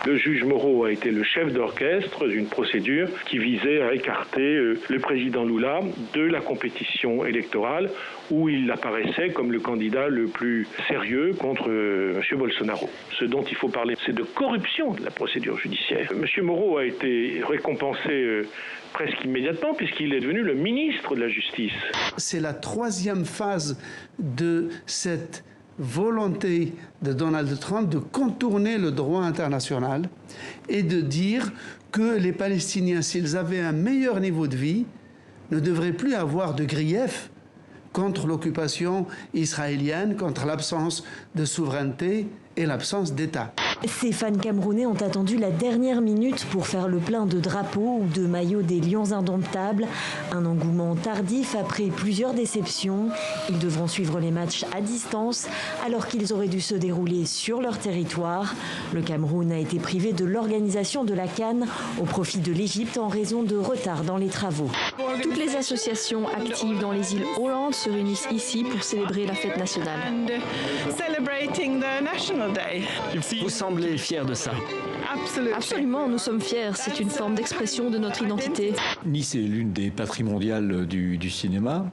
Le juge Moreau a été le chef d'orchestre d'une procédure qui visait à écarter le président Lula de la compétition électorale où il apparaissait comme le candidat le plus sérieux contre M. Bolsonaro. Ce dont il faut parler, c'est de corruption de la procédure judiciaire. M. Moreau a été récompensé presque immédiatement puisqu'il est devenu le ministre de la Justice. C'est la troisième phase de cette volonté de Donald Trump de contourner le droit international et de dire que les Palestiniens, s'ils avaient un meilleur niveau de vie, ne devraient plus avoir de griefs contre l'occupation israélienne, contre l'absence de souveraineté et l'absence d'État. Ces fans camerounais ont attendu la dernière minute pour faire le plein de drapeaux ou de maillots des Lions indomptables. Un engouement tardif après plusieurs déceptions. Ils devront suivre les matchs à distance alors qu'ils auraient dû se dérouler sur leur territoire. Le Cameroun a été privé de l'organisation de la CAN au profit de l'Égypte en raison de retard dans les travaux. Toutes les associations actives dans les îles Hollande se réunissent ici pour célébrer la fête nationale. Vous semblez fier de ça? Absolument, nous sommes fiers. C'est une forme d'expression de notre identité. Nice est l'une des patries mondiales du cinéma.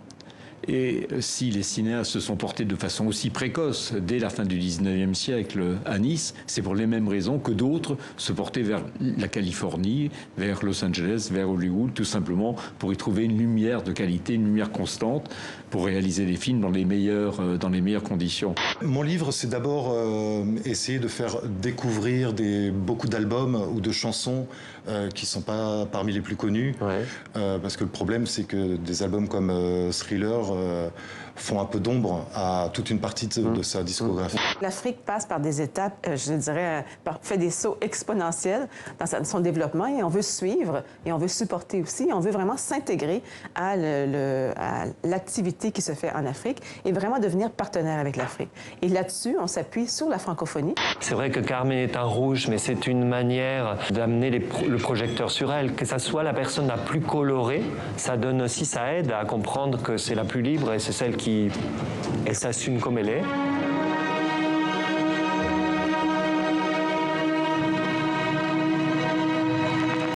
Et si les cinéastes se sont portés de façon aussi précoce dès la fin du 19e siècle à Nice, c'est pour les mêmes raisons que d'autres se portaient vers la Californie, vers Los Angeles, vers Hollywood, tout simplement pour y trouver une lumière de qualité, une lumière constante, pour réaliser des films dans les meilleures conditions. Mon livre, c'est d'abord essayer de faire découvrir beaucoup d'albums ou de chansons qui ne sont pas parmi les plus connus. Ouais. Parce que le problème, c'est que des albums comme Thriller font un peu d'ombre à toute une partie de sa discographie. L'Afrique passe par des étapes, je dirais, fait des sauts exponentiels dans son développement et on veut suivre et on veut supporter aussi. On veut vraiment s'intégrer à l'activité qui se fait en Afrique et vraiment devenir partenaire avec l'Afrique. Et là-dessus, on s'appuie sur la francophonie. C'est vrai que Carmen est un rouge, mais c'est une manière d'amener le projecteur sur elle. Que ça soit la personne la plus colorée, ça donne aussi, ça aide à comprendre que c'est la plus libre et c'est celle qui s'assume comme elle est.